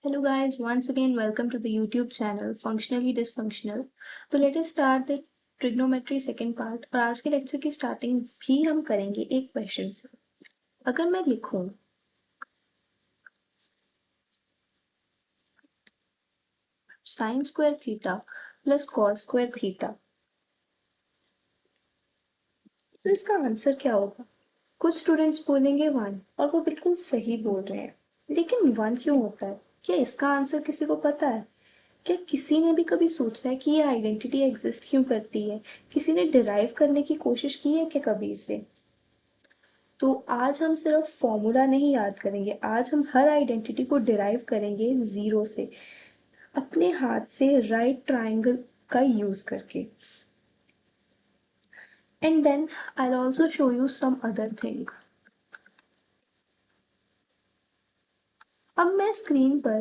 Hello guys, once again welcome to the YouTube channel Functionally Dysfunctional. तो let us start the trigonometry second part और आज के lecture की starting भी हम करेंगे एक क्वेश्चन से। अगर मैं लिखूं sign square theta plus cos square theta, तो इसका आंसर क्या होगा? कुछ स्टूडेंट्स बोलेंगे 1 और वो बिल्कुल सही बोल रहे हैं, लेकिन 1 क्यों होता है? क्या इसका आंसर किसी को पता है? क्या किसी ने भी कभी सोचा है कि ये आइडेंटिटी एग्जिस्ट क्यों करती है? किसी ने डिराइव करने की कोशिश की है क्या कभी इसे? तो आज हम सिर्फ फॉर्मूला नहीं याद करेंगे, आज हम हर आइडेंटिटी को डिराइव करेंगे ज़ीरो से, अपने हाथ से राइट ट्राइंगल का यूज़ करके। And then I also show you some other thing. अब मैं स्क्रीन पर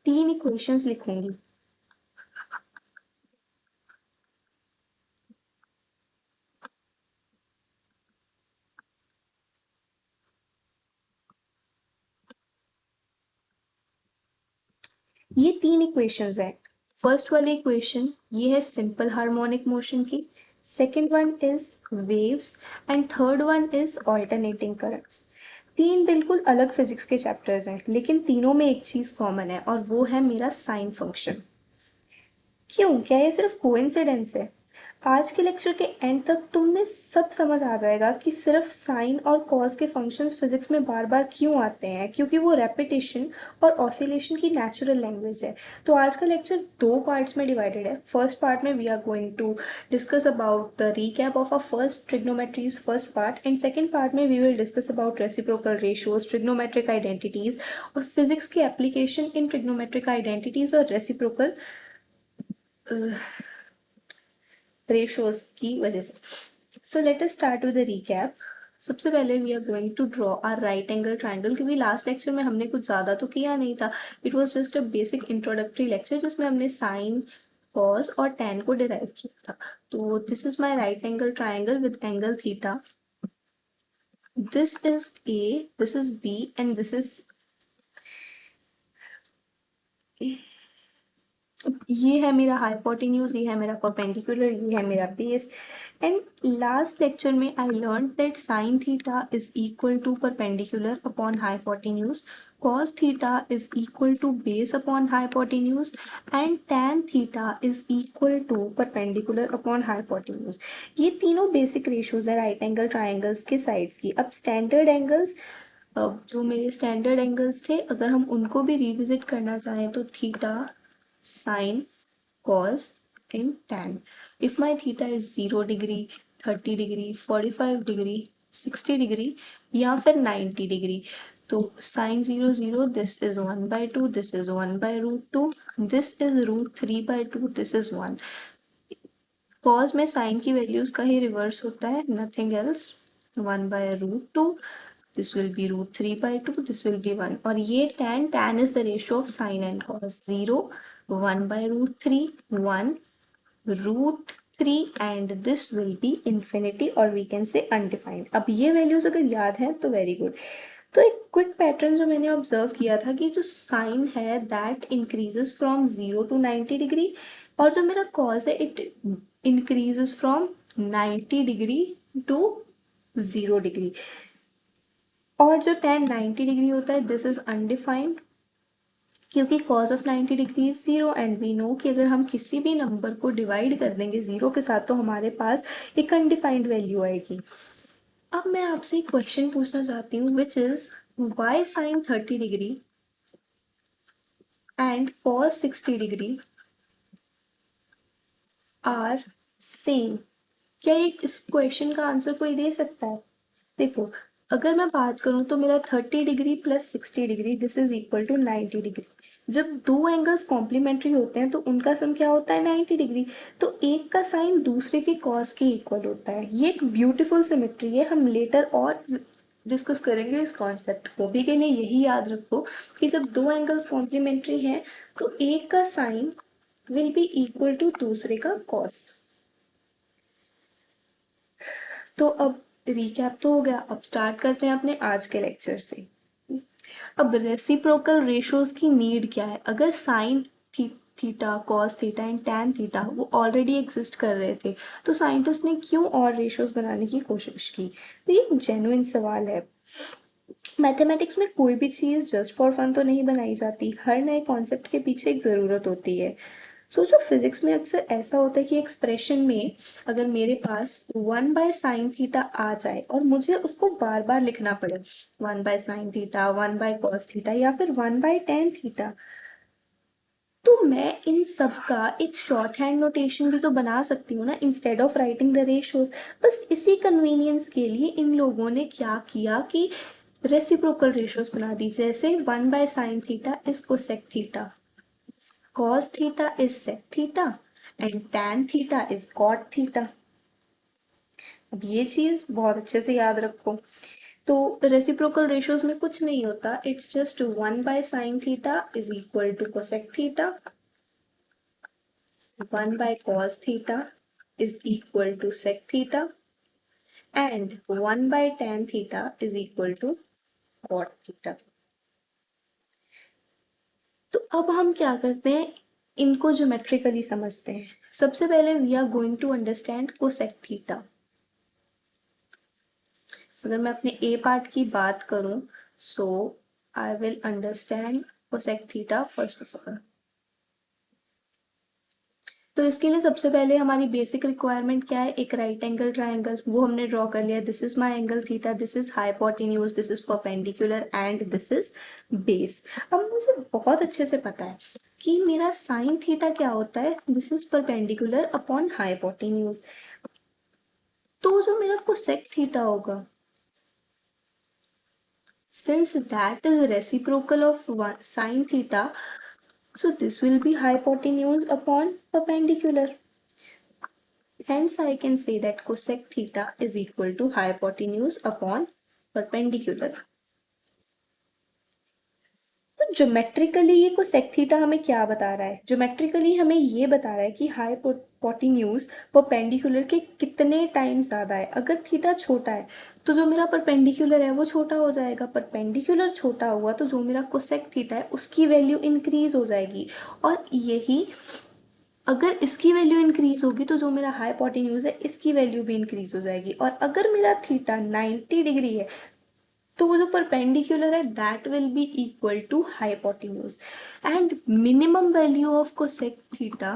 3 इक्वेशंस लिखूंगी। ये 3 इक्वेशंस हैं। फर्स्ट वाली इक्वेशन ये है सिंपल हार्मोनिक मोशन की, second one is waves and third one is alternating currents. 3 बिल्कुल अलग फिजिक्स के चैप्टर्स हैं, लेकिन तीनों में एक चीज़ कॉमन है और वो है मेरा साइन फंक्शन। क्यों? क्या ये सिर्फ कोइंसिडेंस है? आज के लेक्चर के एंड तक तुम्हें सब समझ आ जाएगा कि सिर्फ साइन और कॉस के फंक्शंस फिजिक्स में बार बार क्यों आते हैं, क्योंकि वो रेपिटेशन और ऑसिलेशन की नेचुरल लैंग्वेज है। तो आज का लेक्चर 2 पार्ट्स में डिवाइडेड है। फर्स्ट पार्ट में we are going to discuss about the recap of a first trigonometries first part, and second part में we will discuss about reciprocal ratios, trigonometric identities और physics की application in trigonometric identities और reciprocal ratios की वजह से। So let us start with the recap. सबसे पहले we are going to draw a right angle triangle, क्योंकि last lecture में हमने कुछ ज़्यादा तो किया नहीं था। It was just a basic introductory lecture जिसमें हमने साइन कॉस और टैन को डिराइव किया था। तो this is my right angle triangle with angle theta. This is A, this is B and this is, ये है मेरा हाइपोटेन्यूज, ये है मेरा परपेंडिकुलर, ये है मेरा बेस। एंड लास्ट लेक्चर में I learn that sine theta is equal to perpendicular upon hypotenuse, cos theta is equal to base upon hypotenuse and tan theta is equal to perpendicular upon hypotenuse. ये तीनों basic ratios है right angle triangles के sides की। अब standard angles, अब जो मेरे standard angles थे, अगर हम उनको भी रिविजिट करना चाहें तो theta, sine, cos and tan. If my theta is 0 degree, 30 degree, 45 degree, 60 degree या फिर 90 degree, तो sin 0 0, this is 1 by 2, this is 1 by root 2, this is root 3 by 2, this is 1. cos में sin की values का ही reverse होता है, nothing else, 1 by root 2, this will be root 3 by 2, this will be 1. और ये tan is the ratio of sin and cos, 0, 1 by root 3, 1, root 3 and this will be infinity or we can say undefined. अब ये values अगर याद है तो very good. तो एक क्विक पैटर्न जो मैंने ऑब्जर्व किया था कि जो साइन है that increases from 0 to 90 degree, और जो मेरा कॉज है it increases from 90 degree to 0 degree, और जो tan 90 डिग्री होता है दिस इज अनडिफाइंड, क्योंकि cos of 90 degree is 0 and we know कि अगर हम किसी भी नंबर को डिवाइड कर देंगे 0 के साथ तो हमारे पास एक अनडिफाइंड वैल्यू आएगी। अब मैं आपसे एक क्वेश्चन पूछना चाहती हूँ which is why sine 30 degree and cos 60 degree are same. क्या ये इस क्वेश्चन का आंसर कोई दे सकता है? देखो, अगर मैं बात करूँ तो मेरा 30 degree plus 60 degree this is equal to 90 degree. जब दो एंगल्स कॉम्प्लीमेंट्री होते हैं तो उनका सम क्या होता है? 90 डिग्री। तो एक का साइन दूसरे के कॉस के इक्वल होता है। ये एक ब्यूटीफुल सिमेट्री है, हम लेटर और डिस्कस करेंगे इस कॉन्सेप्ट को। भी के लिए यही याद रखो कि जब दो एंगल्स कॉम्प्लीमेंट्री हैं तो एक का sine will be equal to दूसरे का कॉस। तो अब रिकैप तो हो गया, अब स्टार्ट करते हैं अपने आज के लेक्चर से। अब रेसिप्रोकल रेशोज की नीड क्या है? अगर sine theta, cos theta and tan theta वो ऑलरेडी एग्जिस्ट कर रहे थे, तो साइंटिस्ट ने क्यों और रेशोज बनाने की कोशिश की? तो ये जेन्युइन सवाल है। मैथमेटिक्स में कोई भी चीज़ जस्ट फॉर फन तो नहीं बनाई जाती, हर नए कॉन्सेप्ट के पीछे एक ज़रूरत होती है। सोचो फिजिक्स में अक्सर ऐसा होता है कि एक्सप्रेशन में अगर मेरे पास 1/sin थीटा आ जाए और मुझे उसको बार बार लिखना पड़े, 1/sin थीटा, 1/cos थीटा या फिर 1/tan थीटा, तो मैं इन सब का एक शॉर्ट हैंड नोटेशन भी तो बना सकती हूँ ना, instead of writing the ratios. बस इसी कन्वीनियंस के लिए इन लोगों ने क्या किया कि रेसिप्रोकल रेशोज बना दी, जैसे 1/sin theta is cosec theta, cos theta is sec theta and tan theta is cot theta। अब ये चीज बहुत अच्छे से याद रखो। तो रेसिप्रोकल रेशियोज में कुछ नहीं होता, it's just 1/sin theta is equal to cosec theta, 1/cos theta is equal to sec theta and 1/tan theta is equal to cot theta. तो अब हम क्या करते हैं, इनको ज्योमेट्रिकली समझते हैं। सबसे पहले we are going to understand cosec theta. अगर मैं अपने ए पार्ट की बात करूं, so I will understand cosec theta first of all. तो इसके लिए सबसे पहले हमारी बेसिक रिक्वायरमेंट क्या है, एक राइट एंगल ट्राइंगल, वो हमने ड्रॉ कर लिया। This is my angle theta, this is hypotenuse, this is perpendicular and this is base. अब मुझे बहुत अच्छे से पता है कि मेरा साइन थीटा क्या होता है, this is perpendicular upon hypotenuse. तो जो मेरा कोसेक थीटा होगा, since that is reciprocal of sine theta, so this will be hypotenuse upon perpendicular. Hence I can say that cosec theta is equal to hypotenuse upon perpendicular. तो geometrically ये cosec theta हमें क्या बता रहा है? Geometrically हमें ये बता रहा है कि हाइपोटेन्यूज परपेंडिकुलर के कितने टाइम्स ज़्यादा है। अगर थीटा छोटा है तो जो मेरा परपेंडिकुलर है वो छोटा हो जाएगा, परपेंडिकुलर छोटा हुआ तो जो मेरा कोसेक थीटा है उसकी वैल्यू इंक्रीज हो जाएगी। और यही अगर इसकी वैल्यू इंक्रीज होगी तो जो मेरा हाइपोटेन्यूज है इसकी वैल्यू भी इंक्रीज हो जाएगी। और अगर मेरा थीटा 90 डिग्री है तो वो जो परपेंडिकुलर है that will be equal to hypotenuse and minimum value of cosec theta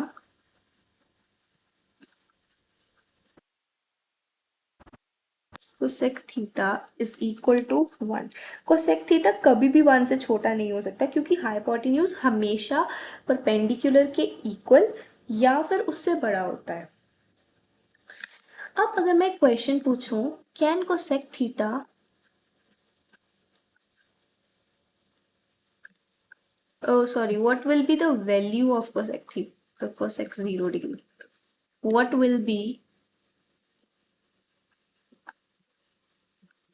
cosec theta is equal to 1। Cosec theta कभी भी 1 से छोटा नहीं हो सकता क्योंकि हाइपोटेन्यूज हमेशा परपेंडिकुलर के इक्वल या फिर उससे बड़ा होता है। अब अगर मैं क्वेश्चन पूछूं, can cosec theta sorry, what will be the value of cosec theta, cosec 0 degree? What will be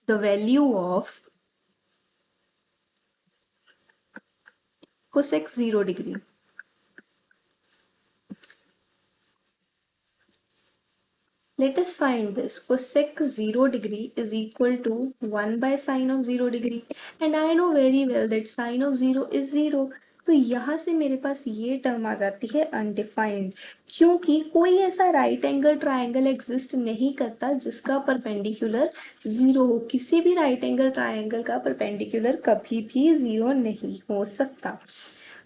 the value of cosec 0 degree? Let us find this. Cosec 0 degree is equal to 1 by sine of 0 degree. And I know very well that sine of 0 is 0. तो यहाँ से मेरे पास ये term आ जाती है undefined, क्योंकि कोई ऐसा राइट एंगल ट्राइंगल एग्जिस्ट नहीं करता जिसका परपेंडिकुलर 0 हो। किसी भी राइट एंगल ट्राइंगल का परपेंडिकुलर कभी भी 0 नहीं हो सकता।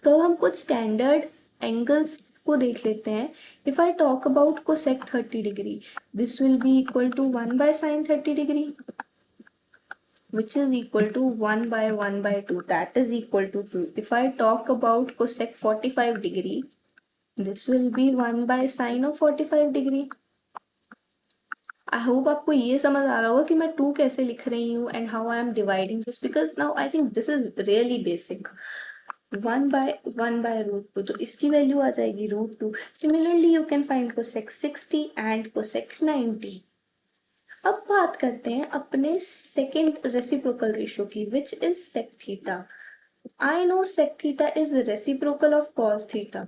तो अब हम कुछ स्टैंडर्ड एंगल्स को देख लेते हैं। If I talk about cosec 30 degree, this will be equal to 1 by sin 30 degree, which is equal to 1 by 1 by 2, that is equal to 2. If I talk about cosec 45 degree, this will be 1 by sin of 45 degree. I hope आपको ये समझ आ रहा होगा कि मैं 2 कैसे लिख रही हूँ and how I am dividing this, because now I think this is really basic. 1/√2, तो इसकी वैल्यू आ जाएगी √2। Similarly you can find cosec 60 and cosec 90। अब बात करते हैं अपने सेकेंड रेसिप्रोकल रेशियो की, which is sec theta. I know sec theta is reciprocal of cos theta.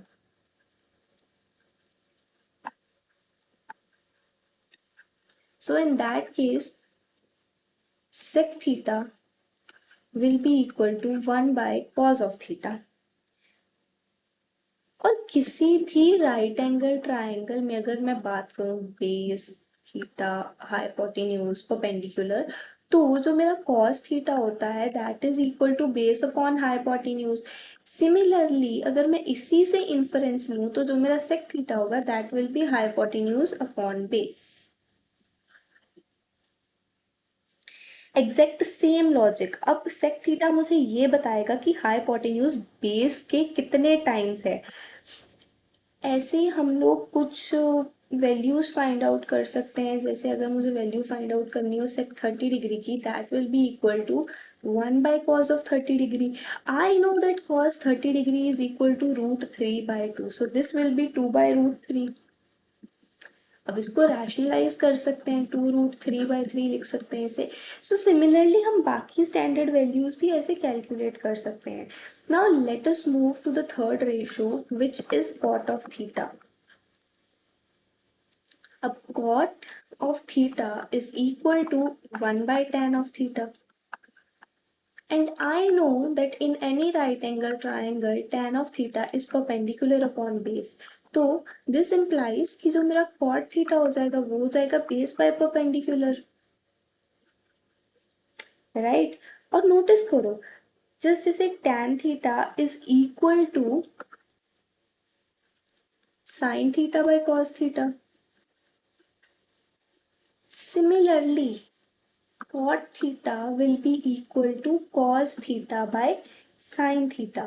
So in that case, sec theta will be equal to 1 by cos of theta। और किसी भी right angle triangle में अगर मैं बात करूं base, theta, hypotenuse, perpendicular, तो जो मेरा cos थीटा होता है that is equal to base upon hypotenuse. Similarly अगर मैं इसी से इन्फरेंस लूं तो जो मेरा सेक थीटा होगा that will be hypotenuse upon base. Exact same logic. अब सेक थीटा मुझे ये बताएगा कि हाइपोटेन्यूज बेस के कितने टाइम्स है। ऐसे ही हम लोग कुछ वैल्यूज फाइंड आउट कर सकते हैं। जैसे अगर मुझे वैल्यू फाइंड आउट करनी हो सेक 30 डिग्री की, that will be equal to 1 by cos of 30 degree. I know that cos 30 degree is equal to √3/2, so this will be 2/√3। अब इसको रैशनलाइज कर सकते हैं, 2√3/3 लिख सकते हैं इसे। सो सिमिलरली हम बाकी स्टैंडर्ड वैल्यूज भी ऐसे कैलकुलेट कर सकते हैं। Now let us move to the third ratio which is cot of theta. अब cot of theta is equal to 1 by tan of theta. And I know that in any right angle triangle tan of theta is perpendicular upon base. तो this implies कि जो मेरा cot theta हो जाएगा वो हो जाएगा base by perpendicular, right? और notice करो just जैसे tan theta is equal to sin theta by cos theta, similarly cot theta will be equal to cos theta by sin theta।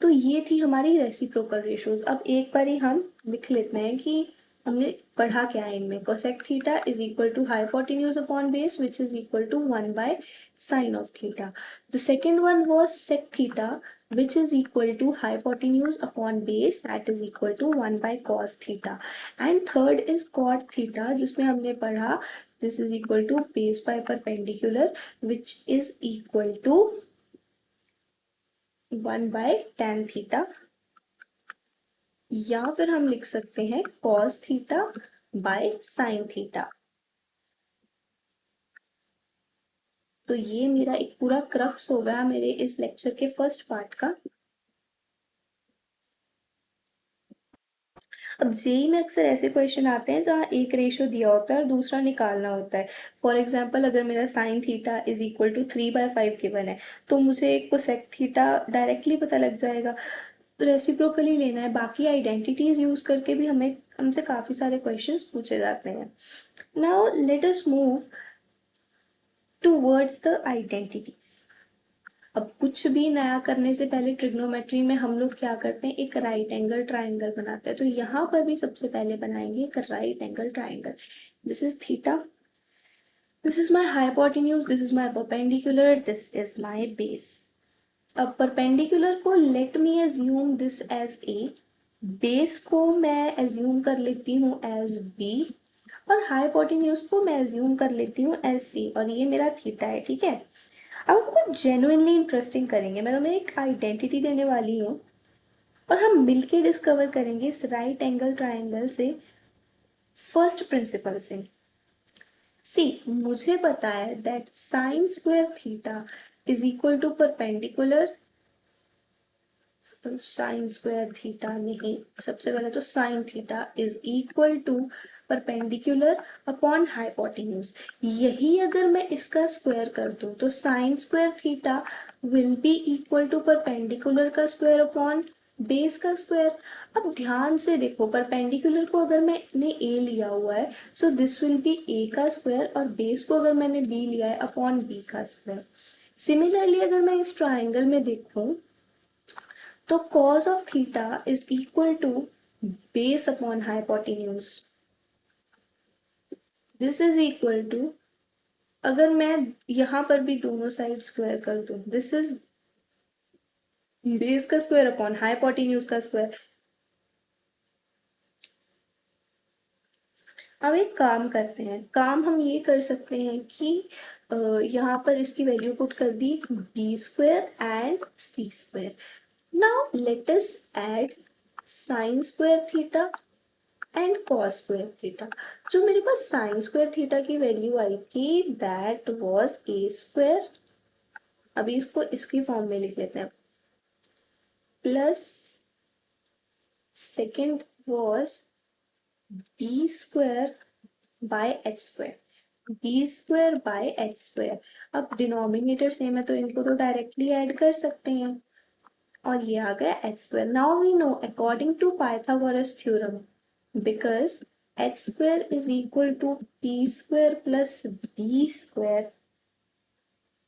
तो ये थी हमारी रेसिप्रोकल रेशियोज। अब एक बार ही हम लिख लेते हैं कि हमने पढ़ा क्या है इनमें। Cosec theta is equal to hypotenuse upon base which is equal to 1 by sine of theta. The second one was sec theta which is equal to hypotenuse upon base that is equal to 1 by cos theta, and third is cot theta जिसमें हमने पढ़ा this is equal to base by perpendicular which is equal to 1 by tan theta, या फिर हम लिख सकते हैं cos theta by sin theta. तो ये मेरा एक पूरा क्रक्स हो गया मेरे इस लेक्चर के फर्स्ट पार्ट का। अब जेई में अक्सर ऐसे क्वेश्चन आते हैं जहाँ एक रेशियो दिया होता है और दूसरा निकालना होता है। फॉर एग्जाम्पल अगर मेरा sine theta is equal to 3/5 given है तो मुझे कोसेक थीटा डायरेक्टली पता लग जाएगा, रेसिप्रोकली लेना है। बाकी आइडेंटिटीज यूज करके भी हमसे काफी सारे क्वेश्चंस पूछे जाते हैं। Now let us move towards the identities. अब कुछ भी नया करने से पहले ट्रिग्नोमेट्री में हम लोग क्या करते हैं, एक राइट एंगल ट्राइंगल बनाते हैं। तो यहाँ पर भी सबसे पहले बनाएंगे एक right angle triangle. This is theta, this is my hypotenuse, this is my perpendicular, this is my base. अब परपेंडिकुलर को let me assume this as A, base को मैं एज्यूम कर लेती हूँ एज बी, और हाइपोटेन्यूज को मैं एज्यूम कर लेती हूँ एज सी, और ये मेरा थीटा है, ठीक है। अब हम कुछ जेन्युइनली इंटरेस्टिंग करेंगे। मैं तुम्हें एक आइडेंटिटी देने वाली हूँ और हम मिलके डिस्कवर करेंगे इस राइट एंगल ट्राइंगल से फर्स्ट प्रिंसिपल से। सी मुझे पता है that sine square theta is equal to perpendicular, sine square theta नहीं, सबसे पहले तो sine theta is equal to perpendicular upon hypotenuse. यही अगर मैं इसका स्क्वायर कर दूं तो sine square theta will be equal to perpendicular का स्क्वायर अपॉन बेस का स्क्वायर। अब ध्यान से देखो, परपेंडिकुलर को अगर मैंने ए लिया हुआ है सो दिस विल बी ए का स्क्वायर, और बेस को अगर मैंने बी लिया है अपॉन बी का स्क्वायर। सिमिलरली अगर मैं इस ट्राइंगल में देखूं तो cos of theta is equal to base upon hypotenuse. This is equal to, अगर मैं यहाँ पर भी दोनों साइड स्क्वायर कर दूं, दिस इज बेस का स्क्वायर अपॉन हाइपोटेन्यूज का स्क्वायर। अब एक काम करते हैं, काम हम ये कर सकते हैं कि यहाँ पर इसकी वैल्यू पुट कर दी B square and C square. Now let us add sine square theta and cos square theta. जो मेरे पास साइन स्क्वायर थीटा की वैल्यू आई थी दैट वाज ए स्क्वायर अभी इसको इसकी फॉर्म में लिख लेते हैं, plus second was B square by H square, B square by H square. अब डिनोमिनेटर सेम है तो इनको तो डायरेक्टली ऐड कर सकते हैं, और ये आ गया H square. Now we know according to Pythagoras theorem, because H square is equal to P square plus B square,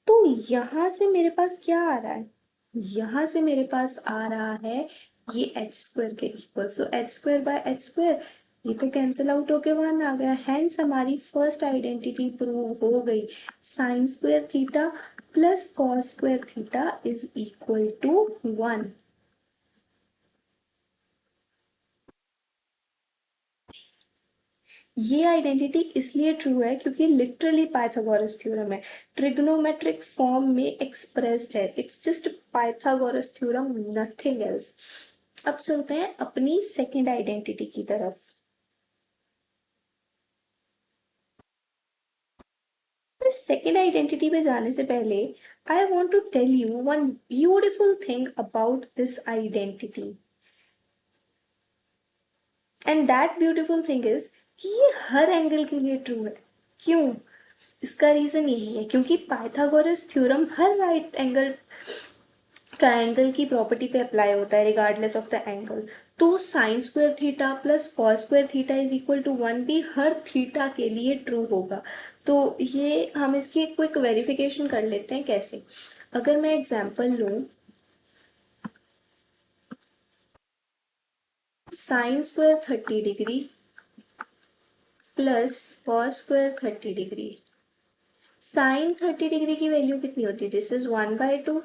तो यहाँ से मेरे पास क्या आ रहा है, यहाँ से मेरे पास आ रहा है ये एच स्क्वायर के equal, so H square by H square, ये तो कैंसिल आउट होके 1 आ गया। हैंस हमारी फर्स्ट आइडेंटिटी प्रूव हो गई, sine square theta plus cos square theta is equal to 1। ये आइडेंटिटी इसलिए ट्रू है क्योंकि लिटरली पाइथागोरस थ्योरम है, ट्रिग्नोमेट्रिक फॉर्म में एक्सप्रेस्ड है, it's just Pythagoras theorem, nothing else. अब चलते हैं अपनी सेकंड आइडेंटिटी की तरफ। सेकंड आइडेंटिटी पे जाने से पहले I want to tell you one beautiful thing about this identity, and that beautiful thing is कि ये हर एंगल के लिए ट्रू है। क्यों? इसका रीजन यही है क्योंकि पाइथागोरस थ्योरम हर राइट एंगल ट्रायंगल की प्रॉपर्टी पे अप्लाई होता है रिगार्डलेस ऑफ द एंगल। तो sine square theta plus cos square theta is equal to 1 भी हर थीटा के लिए ट्रू होगा। तो ये हम इसकी क्विक वेरिफिकेशन कर लेते हैं कैसे। अगर मैं एग्जांपल लूँ, sine square 30 degree plus cos square 30 degree, sine 30 degree की वैल्यू कितनी होती है, दिस इज 1/2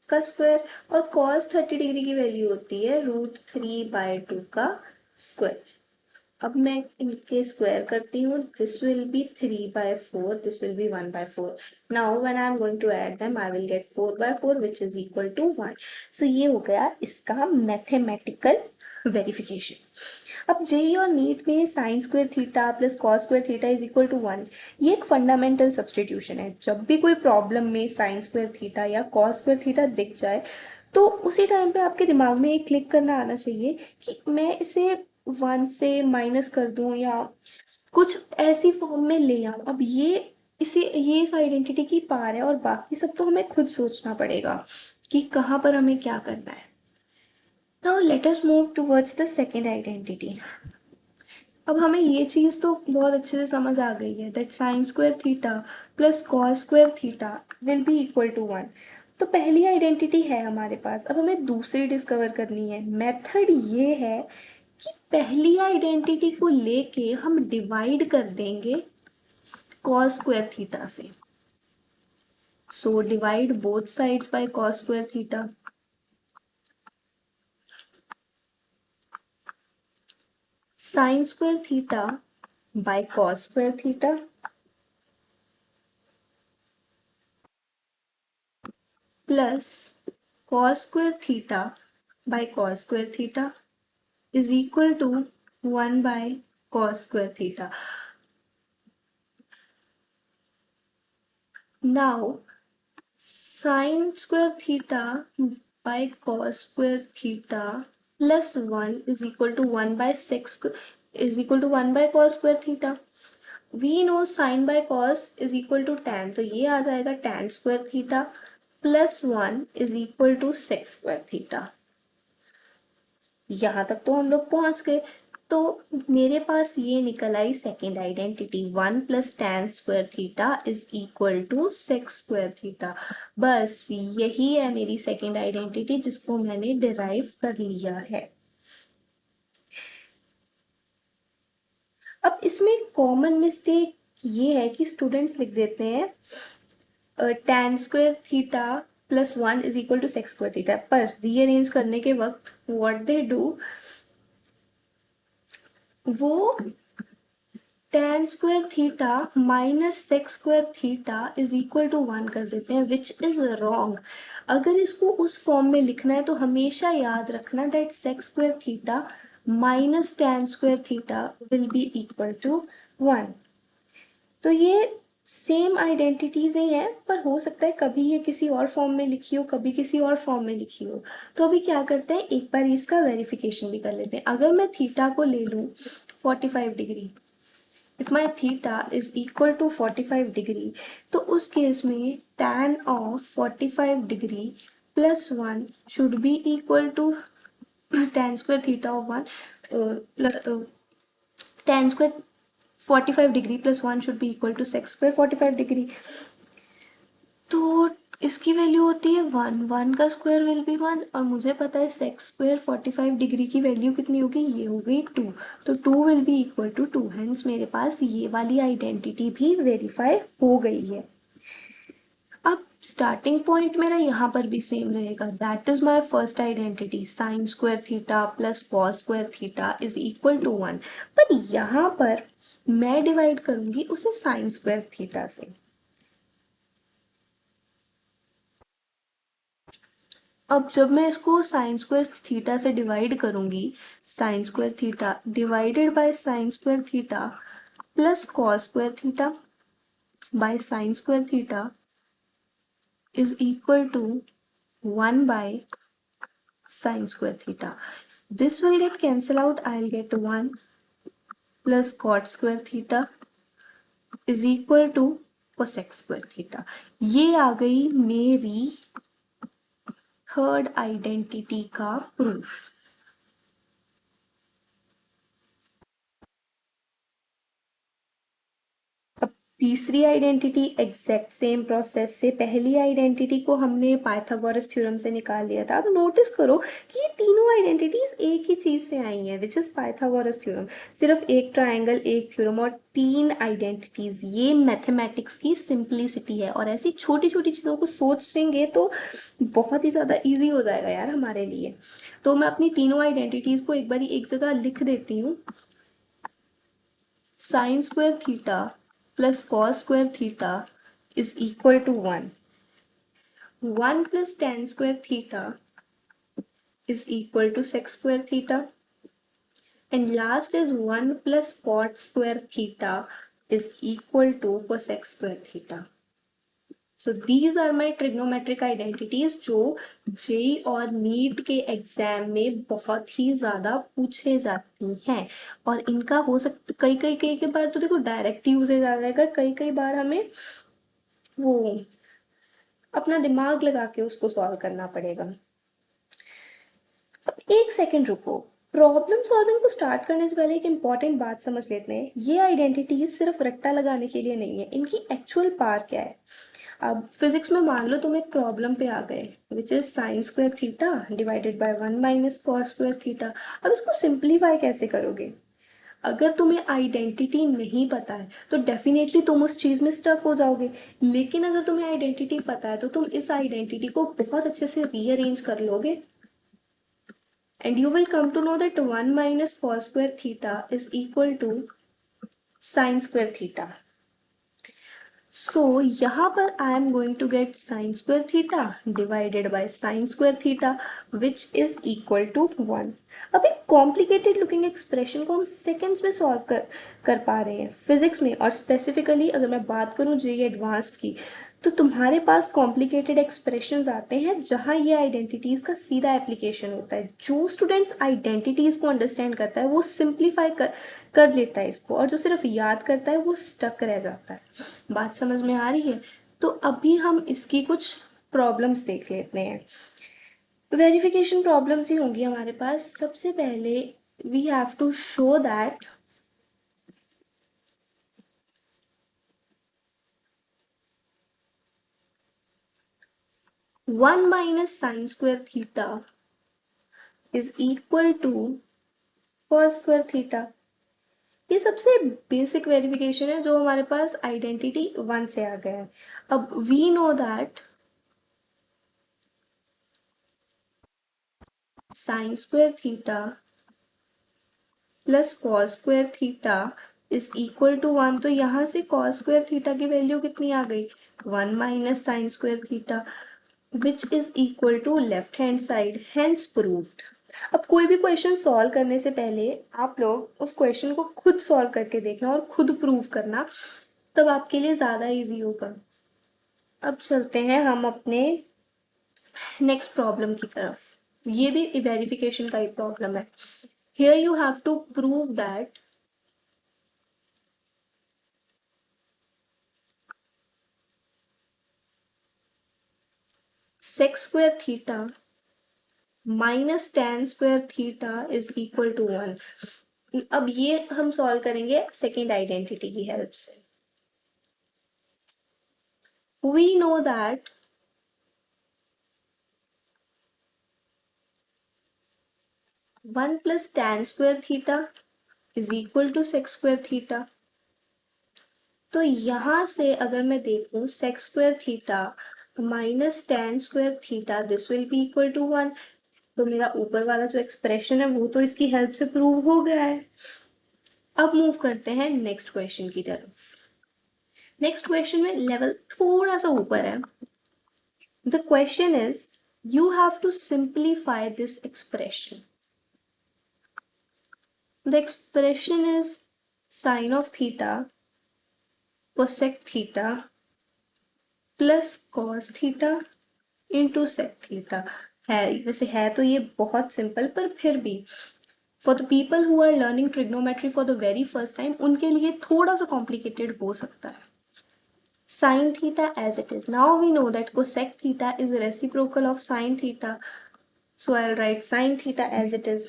का स्क्वायर, और कॉस 30 डिग्री की वैल्यू होती है √3/2 का स्क्वायर। अब मैं इनके स्क्वायर करती हूँ, this will be 3/4, this will be 1/4। Now when I am going to add them I will get 4/4 which is equal to 1। So ये हो गया इसका मैथमेटिकल वेरिफिकेशन। अब जेई और नीट में sine square theta plus cos square theta is equal to 1, ये एक fundamental substitution है। जब भी कोई प्रॉब्लम में साइन स्क्वायर थीटा या कॉस स्क्वायर थीटा दिख जाए तो उसी टाइम पे आपके दिमाग में एक क्लिक करना आना चाहिए कि मैं इसे 1 से माइनस कर दूं या कुछ ऐसी फॉर्म में ले आऊं। अब ये इस आइडेंटिटी की पार है, और बाकी सब तो हमें खुद सोचना पड़ेगा कि कहाँ पर हमें क्या करना है। Now let us move towards the second identity. अब हमें ये चीज़ तो बहुत अच्छे से समझ आ गई है that sine square theta plus cos square theta will be equal to 1। तो पहली आइडेंटिटी है हमारे पास, अब हमें दूसरी डिस्कवर करनी है। मेथड ये है कि पहली आइडेंटिटी को लेके हम डिवाइड कर देंगे कॉस स्क्वायर थीटा से। So divide both sides by cos square theta. Sign square theta by cos square theta plus cos square theta by cos square theta is equal to 1 by cos square theta. Now sin square theta by cos square theta plus 1 is equal to 1 by sec is equal to 1 by cos square theta. We know sin by cos is equal to tan, तो ये आ जाएगा tan square theta plus 1 is equal to sec square theta. यहाँ तक तो हम लोग पहुंच गए। तो मेरे पास ये निकल आई second identity, 1 plus tan square theta is equal to sec square theta. बस यही है मेरी सेकेंड आइडेंटिटी जिसको मैंने डिराइव कर लिया है। अब इसमें कॉमन मिस्टेक ये है कि स्टूडेंट्स लिख देते हैं tan square theta plus 1 is equal to sec square theta, पर रीअरेंज करने के वक्त व्हाट दे डू, वो tan square theta minus sec square theta is equal to 1 कर देते हैं, विच इज रॉन्ग। अगर इसको उस फॉर्म में लिखना है तो हमेशा याद रखना that sec square theta minus tan square theta will be equal to 1। तो ये सेम आइडेंटिटीज ही हैं, पर हो सकता है कभी ये किसी और फॉर्म में लिखी हो, कभी किसी और फॉर्म में लिखी हो। तो अभी क्या करते हैं, एक बार इसका वेरिफिकेशन भी कर लेते हैं। अगर मैं थीटा को ले लूँ 45 degree, if my theta is equal to 45 degree, तो उस केस में tan of 45 degree plus 1 should be equal to tan square theta of 1 plus tan square 45 degree plus 1 should be equal to sec square 45 degree. तो इसकी value होती है 1, 1 का square will be 1, और मुझे पता है sec स्क्वायर 45 डिग्री की वैल्यू कितनी होगी, ये हो गई 2। तो 2 will be equal to 2, hence मेरे पास ये वाली आइडेंटिटी भी वेरीफाई हो गई है। अब स्टार्टिंग पॉइंट मेरा यहाँ पर भी सेम रहेगा, that is my first identity, sine square theta plus cos square theta is equal to 1। पर यहाँ पर मैं डिवाइड करूंगी उसे साइन स्क्वायर थीटा से। अब जब मैं इसको साइन स्क्वायर थीटा से डिवाइड करूंगी, sign square theta divided by sine square theta plus cos square theta by sine square theta is equal to 1 by sine square theta. This will get cancelled out. I'll get 1 plus cot square theta is equal to cosec square theta. ये आ गई मेरी third identity का proof. अब तीसरी identity exact same process से, पहली identity को हमने पाइथागोरस थ्योरम से निकाल लिया था। अब नोटिस करो कि ये तीनों आइडेंटिटीज एक ही चीज से आई हैं, विच इज पाइथागोरस थ्योरम। सिर्फ एक ट्राइंगल, एक थ्योरम और 3 आइडेंटिटीज, ये मैथमेटिक्स की सिंप्लिसिटी है। और ऐसी छोटी छोटी चीज़ों को सोचेंगे तो बहुत ही ज़्यादा ईजी हो जाएगा यार हमारे लिए। तो मैं अपनी तीनों आइडेंटिटीज को एक बार एक जगह लिख देती हूँ। Sign square theta plus cos square theta is equal to 1. 1 plus tan square theta is equal to sec square theta. And last is 1 plus cot square theta is equal to cosec square theta. So these are my trigonometric identities जो JEE और NEET के exam में बहुत ही ज़्यादा पूछे जाती हैं। और इनका हो सकता कई बार तो देखो डायरेक्ट यूजेज आ जाएगा, कई बार हमें वो अपना दिमाग लगा के उसको सॉल्व करना पड़ेगा। अब एक सेकंड रुको, प्रॉब्लम सॉल्विंग को स्टार्ट करने से पहले एक इंपॉर्टेंट बात समझ लेते हैं। ये आइडेंटिटीज सिर्फ रट्टा लगाने के लिए नहीं है, इनकी एक्चुअल पावर क्या है। अब फिजिक्स में मान लो तुम एक प्रॉब्लम पे आ गए, which is sine square theta divided bye 1 minus cos square theta. अब इसको सिंप्लीफाई कैसे करोगे। अगर तुम्हें आइडेंटिटी नहीं पता है तो डेफिनेटली तुम उस चीज़ में स्टक हो जाओगे। लेकिन अगर तुम्हें आइडेंटिटी पता है तो तुम इस आइडेंटिटी को बहुत अच्छे से रीअरेंज कर लोगे, and you will come to know that 1 minus cos square theta is equal to sine square theta. So यहाँ पर I am going to get sine square theta divided by sine square theta which is equal to 1। अब एक complicated looking expression को हम seconds में solve कर पा रहे हैं फिजिक्स में। और स्पेसिफिकली अगर मैं बात करूँ जेई एडवांस्ड की, तो तुम्हारे पास कॉम्प्लिकेटेड एक्सप्रेशंस आते हैं जहाँ ये आइडेंटिटीज़ का सीधा एप्लीकेशन होता है। जो स्टूडेंट्स आइडेंटिटीज़ को अंडरस्टैंड करता है वो सिंप्लीफाई कर लेता है इसको, और जो सिर्फ याद करता है वो स्टक रह जाता है। बात समझ में आ रही है। तो अभी हम इसकी कुछ प्रॉब्लम्स देख लेते हैं। वेरिफिकेशन प्रॉब्लम्स ही होंगी हमारे पास। सबसे पहले we have to show that one minus sine square theta is equal to cos square theta. ये सबसे बेसिक वेरिफिकेशन है जो हमारे पास आइडेंटिटी 1 से आ गया है। अब we know that sine square theta plus cos square theta is equal to 1। तो यहाँ से कॉस स्क्वायर थीटा की वैल्यू कितनी आ गई, 1 minus sine square theta which is equal to left hand side, hence proved. अब कोई भी क्वेश्चन सॉल्व करने से पहले आप लोग उस क्वेश्चन को खुद सॉल्व करके देखना और खुद प्रूव करना तब आपके लिए ज़्यादा इजी होगा। अब चलते हैं हम अपने नेक्स्ट प्रॉब्लम की तरफ। ये भी वेरिफिकेशन का ही प्रॉब्लम है। Here you have to prove that sec square theta minus tan square theta is equal to 1। अब ये हम सॉल्व करेंगे सेकेंड आइडेंटिटी की हेल्प से। We know that one plus tan square theta is equal to sec square theta। तो यहाँ से अगर मैं देखूं sec square theta minus tan square theta this will be equal to 1। तो मेरा ऊपर वाला जो एक्सप्रेशन है वो तो इसकी हेल्प से प्रूव हो गया है। अब मूव करते हैं नेक्स्ट क्वेश्चन की तरफ। नेक्स्ट क्वेश्चन में लेवल थोड़ा सा ऊपर है। The question is you have to simplify this expression। The expression is sine of theta cosec theta plus cos theta into sec theta। है वैसे है तो ये बहुत सिंपल, पर फिर भी for the people who are learning trigonometry for the very first time उनके लिए थोड़ा सा कॉम्प्लिकेटेड हो सकता है। Sine theta as it is। Now we know that cosec theta is reciprocal of sine theta, so I'll write sine theta as it is।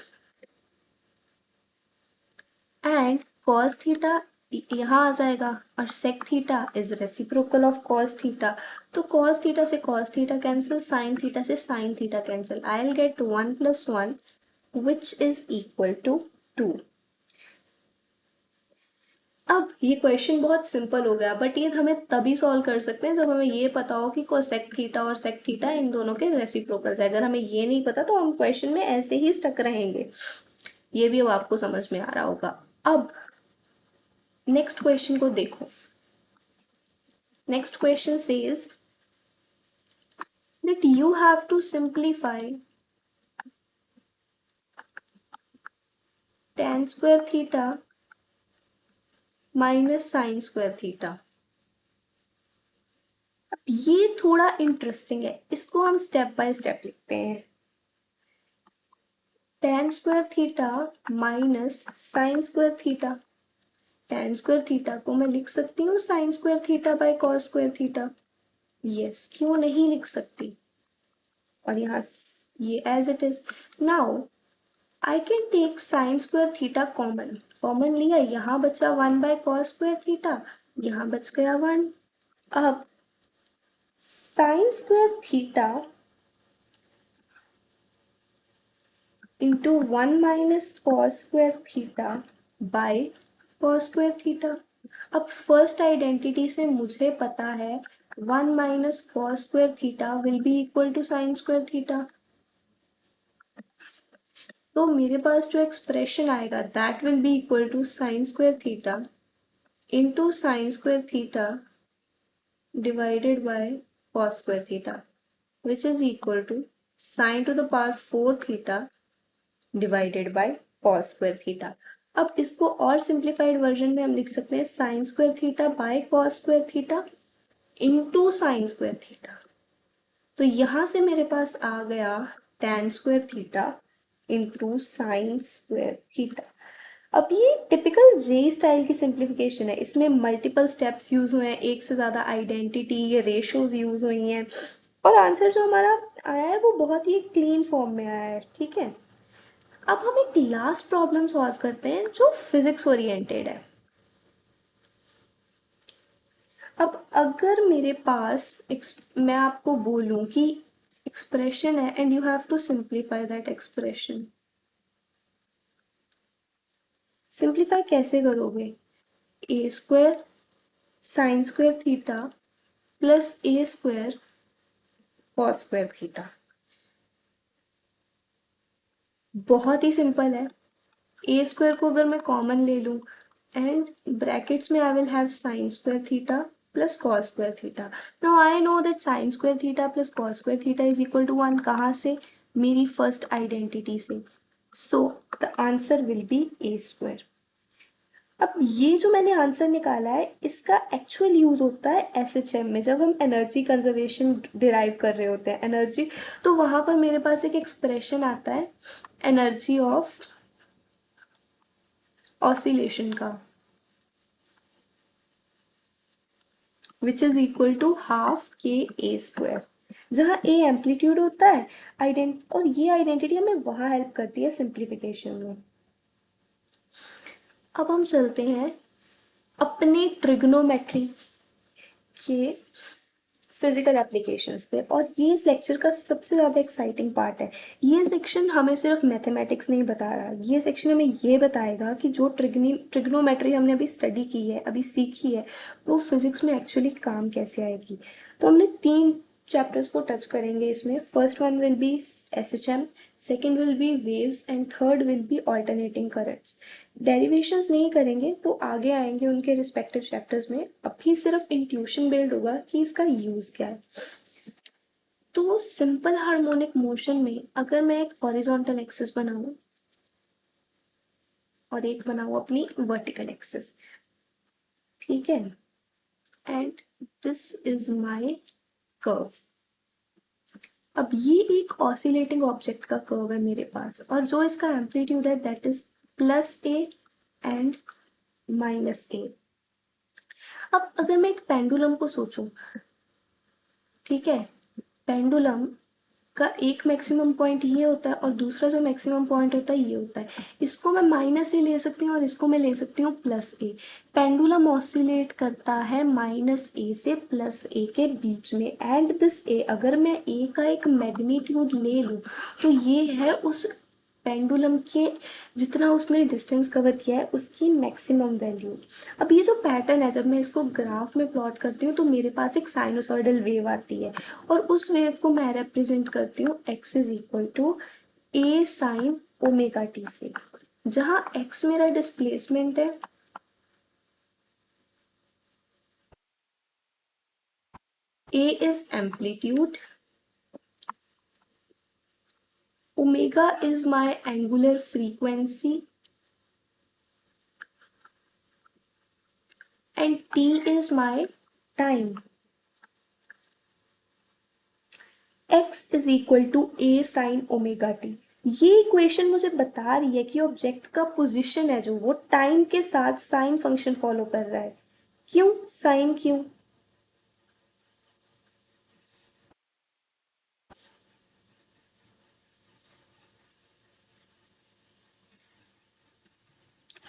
And cos theta यहाँ आ जाएगा और sec theta is reciprocal of cos theta। तो cos theta से cos theta cancel, sin theta से sin theta cancel। I'll get 1 plus 1 which is equal to 2। अब ये question बहुत simple हो गया, बट ये हमें तभी सॉल्व कर सकते हैं जब हमें ये पता हो कि कोसेक थीटा और सेक थीटा इन दोनों के रेसिप्रोकल्स है। अगर हमें ये नहीं पता तो हम क्वेश्चन में ऐसे ही स्टक रहेंगे। ये भी अब आपको समझ में आ रहा होगा। अब नेक्स्ट क्वेश्चन को देखो। Next question says that you have to simplify tan square theta minus sin square theta। अब ये थोड़ा इंटरेस्टिंग है, इसको हम स्टेप बाय स्टेप लिखते हैं। tan square theta minus sin square theta। tan square theta को मैं लिख सकती हूँ sin square theta by cos square theta। Yes, क्यों नहीं लिख सकती। और यहाँ ये as it is। now I can take sin square theta common. Common लिया, यहाँ बचा 1 by cos square theta, यहाँ बच गया 1। अब sin square theta into 1 minus cos square theta by cos square theta। अब फर्स्ट आइडेंटिटी से मुझे पता है 1 minus cos square theta will be equal to sin square theta। तो मेरे पास जो एक्सप्रेशन आएगा that will be equal to sin square theta into sin square theta divided by cos square theta which is equal to sin to the power 4 theta divided by cos square theta. अब इसको और simplified version में हम लिख सकते हैं sign square theta by cos square theta into sine square theta. तो यहाँ से मेरे पास आ गया tan square theta into sine square theta. अब ये टिपिकल जे स्टाइल की सिंप्लीफिकेशन है, इसमें मल्टीपल स्टेप्स यूज हुए हैं, एक से ज़्यादा आइडेंटिटी या रेशियोज यूज हुई हैं, और आंसर जो हमारा आया है वो बहुत ही क्लीन फॉर्म में आया है। ठीक है, अब हम एक लास्ट प्रॉब्लम सॉल्व करते हैं जो फिजिक्स ओरिएंटेड है। अब अगर मेरे पास मैं आपको बोलूं कि एक्सप्रेशन है and you have to simplify that expression, simplify कैसे करोगे। A square sine square theta plus A square cos square theta. बहुत ही सिंपल है। ए स्क्वायर को अगर मैं कॉमन ले लूँ एंड ब्रैकेट्स में I will have sine square theta plus cos square theta. Now I know that sine square theta plus cos square theta is equal to 1। कहाँ से, मेरी फर्स्ट आइडेंटिटी से। So the answer will be A square. अब ये जो मैंने answer निकाला है इसका एक्चुअल यूज होता है एसएचएम में, जब हम एनर्जी कंजर्वेशन डिराइव कर रहे होते हैं एनर्जी, तो वहां पर मेरे पास एक एक्सप्रेशन आता है एनर्जी ऑफ ऑसिलेशन का, which is equal to half K A square, जहाँ ए एम्पलीट्यूड होता है और ये आइडेंटिटी हमें वहाँ हेल्प करती है सिंप्लीफिकेशन में। अब हम चलते हैं अपने ट्रिग्नोमेट्री के फिजिकल एप्लीकेशंस पे, और ये इस लेक्चर का सबसे ज़्यादा एक्साइटिंग पार्ट है। ये सेक्शन हमें सिर्फ मैथमेटिक्स नहीं बता रहा, ये सेक्शन हमें ये बताएगा कि जो ट्रिग्नोमेट्री हमने अभी स्टडी की है, अभी सीखी है, वो फिजिक्स में एक्चुअली काम कैसे आएगी। तो हमने 3 चैप्टर्स को टच करेंगे इसमें। First one will be SHM, second will be waves and third will be alternating currents. Derivations नहीं करेंगे तो आगे आएंगे उनके रिस्पेक्टिव चैप्टर्स में, अभी सिर्फ इंट्यूशन बिल्ड होगा कि इसका यूज क्या है। तो सिंपल हार्मोनिक मोशन में अगर मैं एक हॉरिजॉन्टल एक्सिस बनाऊं और एक बनाऊं अपनी वर्टिकल एक्सिस, ठीक है, and this is my curve. अब ये एक ऑसिलेटिंग ऑब्जेक्ट का कर्व है मेरे पास, और जो इसका एम्पलीट्यूड है that is plus A and minus A. अब अगर मैं एक पेंडुलम को सोचूं, ठीक है, पेंडुलम का एक मैक्सिमम पॉइंट ये होता है और दूसरा जो मैक्सिमम पॉइंट होता है ये होता है। इसको मैं माइनस ए ले सकती हूँ और इसको मैं ले सकती हूँ प्लस ए। पेंडुलम ऑसिलेट करता है माइनस ए से प्लस ए के बीच में, एंड दिस ए, अगर मैं ए का एक मैग्नीट्यूड ले लूँ तो ये है उस पेंडुलम के जितना उसने डिस्टेंस कवर किया है उसकी मैक्सिमम वैल्यू। अब ये जो पैटर्न है, जब मैं इसको ग्राफ में प्लॉट करती हूँ तो मेरे पास एक साइनोसॉइडल वेव आती है, और उस वेव को मैं रिप्रेजेंट करती हूँ x is equal to A sine omega T से, जहाँ x मेरा डिस्प्लेसमेंट है, a is amplitude, omega is my angular frequency, and t is my time. x is equal to a sin omega t. ये equation मुझे बता रही है कि ऑब्जेक्ट का पोजीशन है जो वो टाइम के साथ साइन फंक्शन फॉलो कर रहा है। क्यों साइन, क्यों?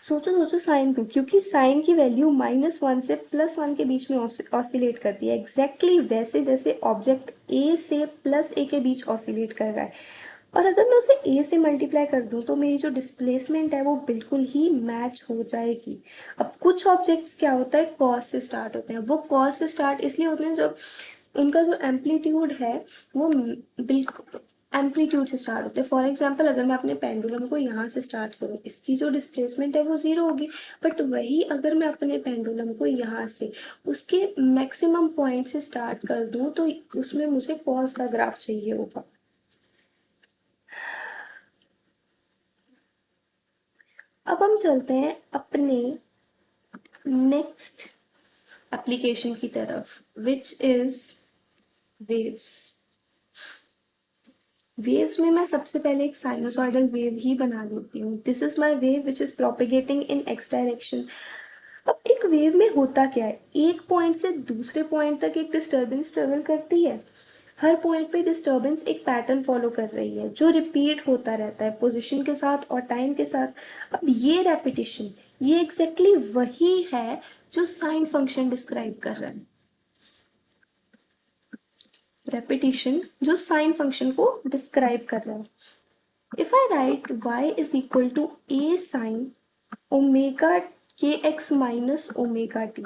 सोचो सोचो साइन क्यों, क्योंकि साइन की वैल्यू -1 से +1 के बीच में ऑसिलेट करती है, एग्जैक्टली वैसे जैसे ऑब्जेक्ट ए से प्लस ए के बीच ऑसिलेट कर रहा है। और अगर मैं उसे ए से मल्टीप्लाई कर दूं तो मेरी जो डिस्प्लेसमेंट है वो बिल्कुल ही मैच हो जाएगी। अब कुछ ऑब्जेक्ट्स क्या होता है, कॉस से स्टार्ट होते हैं, वो कॉस से स्टार्ट इसलिए होते हैं जब उनका जो एम्पलीट्यूड है वो बिल्कुल एम्पलीट्यूड से स्टार्ट होते हैं। फॉर एग्जाम्पल अगर मैं अपने पेंडुलम को यहाँ से स्टार्ट करूँ, इसकी जो डिस्प्लेसमेंट है वो 0 होगी, बट वही अगर मैं अपने पेंडुलम को यहाँ से उसके मैक्सिमम पॉइंट से स्टार्ट कर दूँ तो उसमें मुझे कॉस का ग्राफ चाहिए होगा। अब हम चलते हैं अपने नेक्स्ट एप्लीकेशन की तरफ, विच इज वेव्स। वेव्स में मैं सबसे पहले एक साइनोसॉइडल वेव ही बना लेती हूँ। This is my wave which is propagating in X direction. अब एक वेव में होता क्या है, एक पॉइंट से दूसरे पॉइंट तक एक डिस्टर्बेंस ट्रेवल करती है, हर पॉइंट पे डिस्टर्बेंस एक पैटर्न फॉलो कर रही है जो रिपीट होता रहता है पोजीशन के साथ और टाइम के साथ। अब ये रेपिटेशन, ये एग्जैक्टली वही है जो साइन फंक्शन डिस्क्राइब कर रहा है, रेपिटेशन जो साइन फंक्शन को डिस्क्राइब कर रहा है। If I write y is equal to a sine omega K X minus omega T,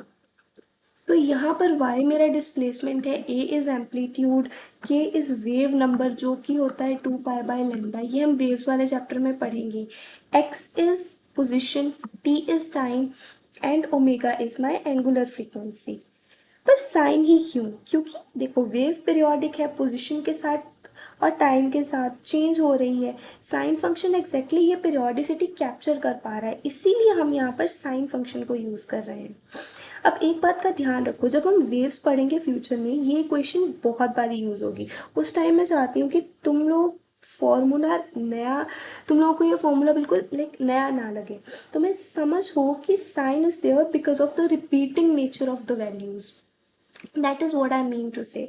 तो यहाँ पर y मेरा डिस्प्लेसमेंट है, a is amplitude, k is wave number जो कि होता है 2π/λ, ये हम वेव्स वाले चैप्टर में पढ़ेंगे, x is position, t is time and omega is my angular frequency. पर साइन ही क्यों? क्योंकि देखो वेव पीरियोडिक है, पोजीशन के साथ और टाइम के साथ चेंज हो रही है। साइन फंक्शन एग्जैक्टली ये पीरियोडिसिटी कैप्चर कर पा रहा है, इसीलिए हम यहाँ पर साइन फंक्शन को यूज़ कर रहे हैं। अब एक बात का ध्यान रखो, जब हम वेव्स पढ़ेंगे फ्यूचर में ये इक्वेशन बहुत बार यूज़ होगी। उस टाइम मैं चाहती हूँ कि तुम लोग फॉर्मूला नया, तुम लोगों को ये फॉर्मूला बिल्कुल लाइक नया ना लगे, तुम्हें समझ हो कि sine is there because of the repeating nature of the values. That is what I mean to say.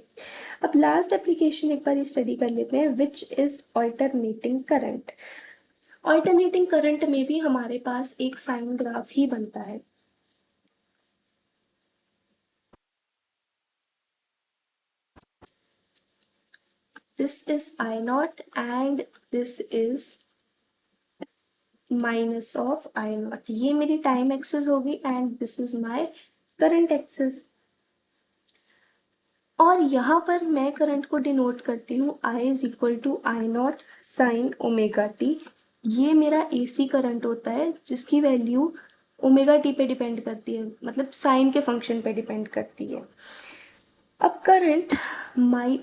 अब लास्ट एप्लीकेशन एक बार स्टडी कर लेते हैं, which is alternating current. Alternating current में भी हमारे पास एक साइन ग्राफ ही बनता है। This is I naught and this is minus of I naught. ये मेरी टाइम एक्सिस होगी and this is my current axis. और यहाँ पर मैं करंट को डिनोट करती हूँ I is equal to I naught sine omega t. ये मेरा एसी करंट होता है जिसकी वैल्यू ओमेगा टी पे डिपेंड करती है, मतलब साइन के फंक्शन पे डिपेंड करती है। अब करंट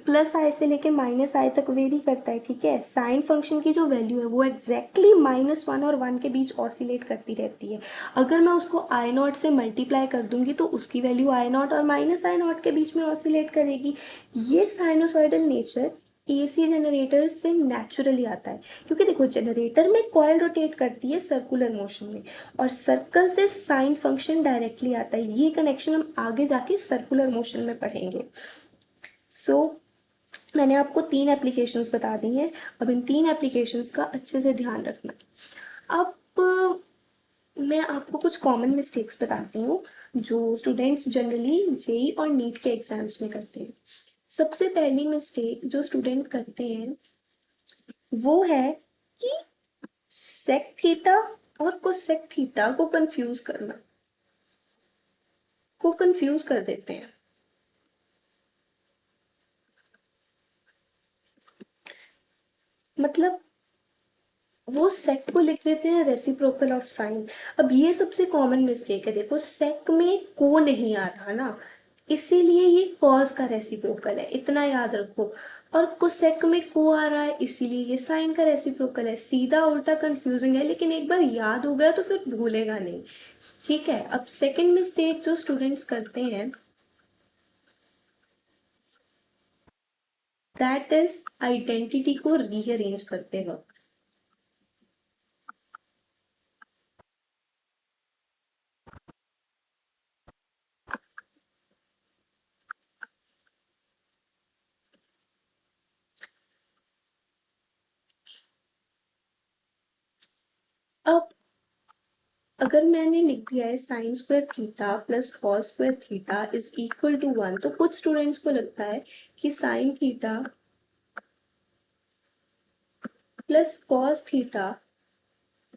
प्लस आई से लेके माइनस आई तक वेरी करता है, ठीक है। साइन फंक्शन की जो वैल्यू है वो एग्जैक्टली -1 और 1 के बीच ऑसिलेट करती रहती है। अगर मैं उसको आई नॉट से मल्टीप्लाई कर दूंगी तो उसकी वैल्यू आई नॉट और माइनस आई नॉट के बीच में ऑसिलेट करेगी। ये साइनोसॉइडल नेचर एसी जनरेटर से नेचुरली आता है, क्योंकि देखो जनरेटर में कॉइल रोटेट करती है सर्कुलर मोशन में और सर्कल से साइन फंक्शन डायरेक्टली आता है। ये कनेक्शन हम आगे जाके सर्कुलर मोशन में पढ़ेंगे। सो मैंने आपको 3 एप्लीकेशंस बता दी हैं। अब इन 3 एप्लीकेशंस का अच्छे से ध्यान रखना। अब मैं आपको कुछ कॉमन मिस्टेक्स बताती हूँ जो स्टूडेंट्स जनरली जेई और नीट के एग्जाम्स में करते हैं। सबसे पहली मिस्टेक जो स्टूडेंट करते हैं वो है कि सेक थीटा और कोसेक थीटा को कंफ्यूज कर देते हैं। मतलब वो सेक को लिख देते हैं रेसिप्रोकल ऑफ साइन। अब ये सबसे कॉमन मिस्टेक है। देखो सेक में को नहीं आ रहा ना, इसीलिए ये कॉस का रेसिप्रोकल है, इतना याद रखो। और कोसेक में को आ रहा है इसीलिए ये साइन का रेसिप्रोकल है। सीधा उल्टा कंफ्यूजिंग है, लेकिन एक बार याद हो गया तो फिर भूलेगा नहीं, ठीक है। अब सेकंड मिस्टेक जो स्टूडेंट्स करते हैं दैट इज आइडेंटिटी को रीअरेंज करते वक्त। अब अगर मैंने लिख दिया है sine square theta plus cos square theta is equal to 1, तो कुछ स्टूडेंट्स को लगता है कि sine theta plus cos theta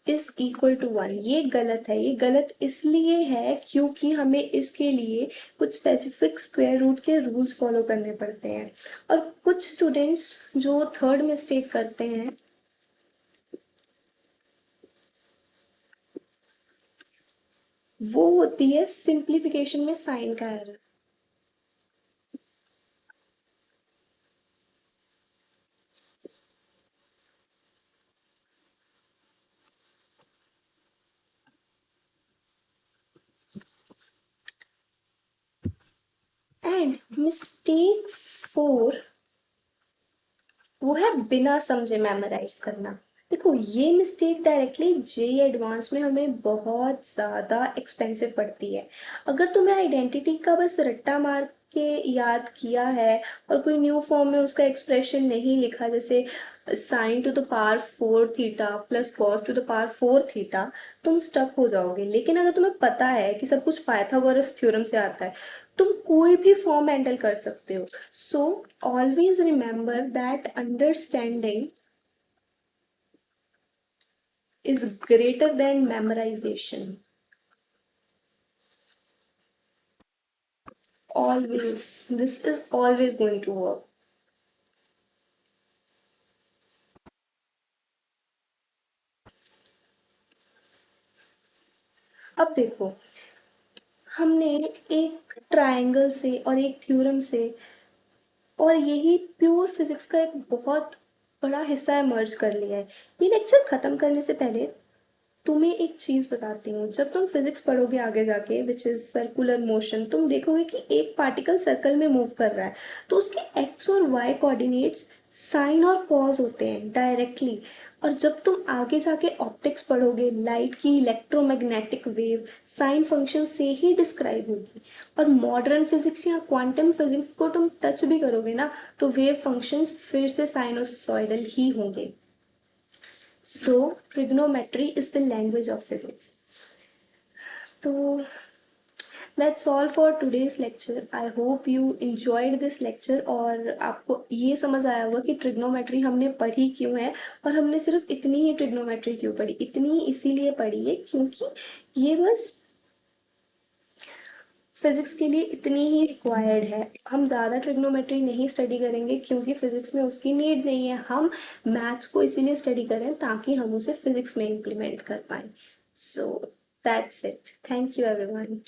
is equal to 1। ये गलत है। ये गलत इसलिए है क्योंकि हमें इसके लिए कुछ स्पेसिफिक स्क्वायर रूट के रूल्स फॉलो करने पड़ते हैं। और कुछ स्टूडेंट्स जो थर्ड मिस्टेक करते हैं वो होती है सिंप्लीफिकेशन में साइन का एरर। एंड मिस्टेक 4 वो है बिना समझे मेमोराइज करना। देखो ये मिस्टेक डायरेक्टली जेई एडवांस में हमें बहुत ज़्यादा एक्सपेंसिव पड़ती है। अगर तुम्हें आइडेंटिटी का बस रट्टा मार के याद किया है और कोई न्यू फॉर्म में उसका एक्सप्रेशन नहीं लिखा, जैसे sign to the power 4 theta plus cos two the power 4 theta, तुम स्टक हो जाओगे। लेकिन अगर तुम्हें पता है कि सब कुछ पाइथागोरस थ्योरम से आता है, तुम कोई भी फॉर्म हैंडल कर सकते हो। So always remember that understanding is greater than memorization. Always. This is always going to work. अब देखो हमने एक ट्रायंगल से और एक थ्योरम से और यही प्योर फिजिक्स का एक बहुत बड़ा हिस्सा इमर्ज कर लिया है। ये लेक्चर ख़त्म करने से पहले तुम्हें एक चीज़ बताती हूँ। जब तुम फिजिक्स पढ़ोगे आगे जाके, विच इज़ सर्कुलर मोशन, तुम देखोगे कि एक पार्टिकल सर्कल में मूव कर रहा है, तो उसके एक्स और वाई कोऑर्डिनेट्स साइन और कॉज होते हैं डायरेक्टली। और जब तुम आगे जाके ऑप्टिक्स पढ़ोगे, लाइट की इलेक्ट्रोमैग्नेटिक वेव साइन फंक्शन से ही डिस्क्राइब होगी। और मॉडर्न फिजिक्स या क्वांटम फिजिक्स को तुम टच भी करोगे ना, तो वेव फंक्शंस फिर से साइनोसॉइडल ही होंगे। So, trigonometry is the language of physics. तो that's all for today's lecture. I hope you enjoyed this lecture और आपको ये समझ आया होगा कि ट्रिग्नोमेट्री हमने पढ़ी क्यों है, और हमने सिर्फ इतनी ही ट्रिग्नोमेट्री क्यों पढ़ी। इतनी ही इसीलिए पढ़ी है क्योंकि ये बस फिजिक्स के लिए इतनी ही रिक्वायर्ड है। हम ज़्यादा ट्रिग्नोमेट्री नहीं स्टडी करेंगे क्योंकि फिजिक्स में उसकी नीड नहीं है। हम मैथ्स को इसीलिए स्टडी करें ताकि हम उसे फिजिक्स में इम्प्लीमेंट कर पाएँ। So that's it. Thank you everyone.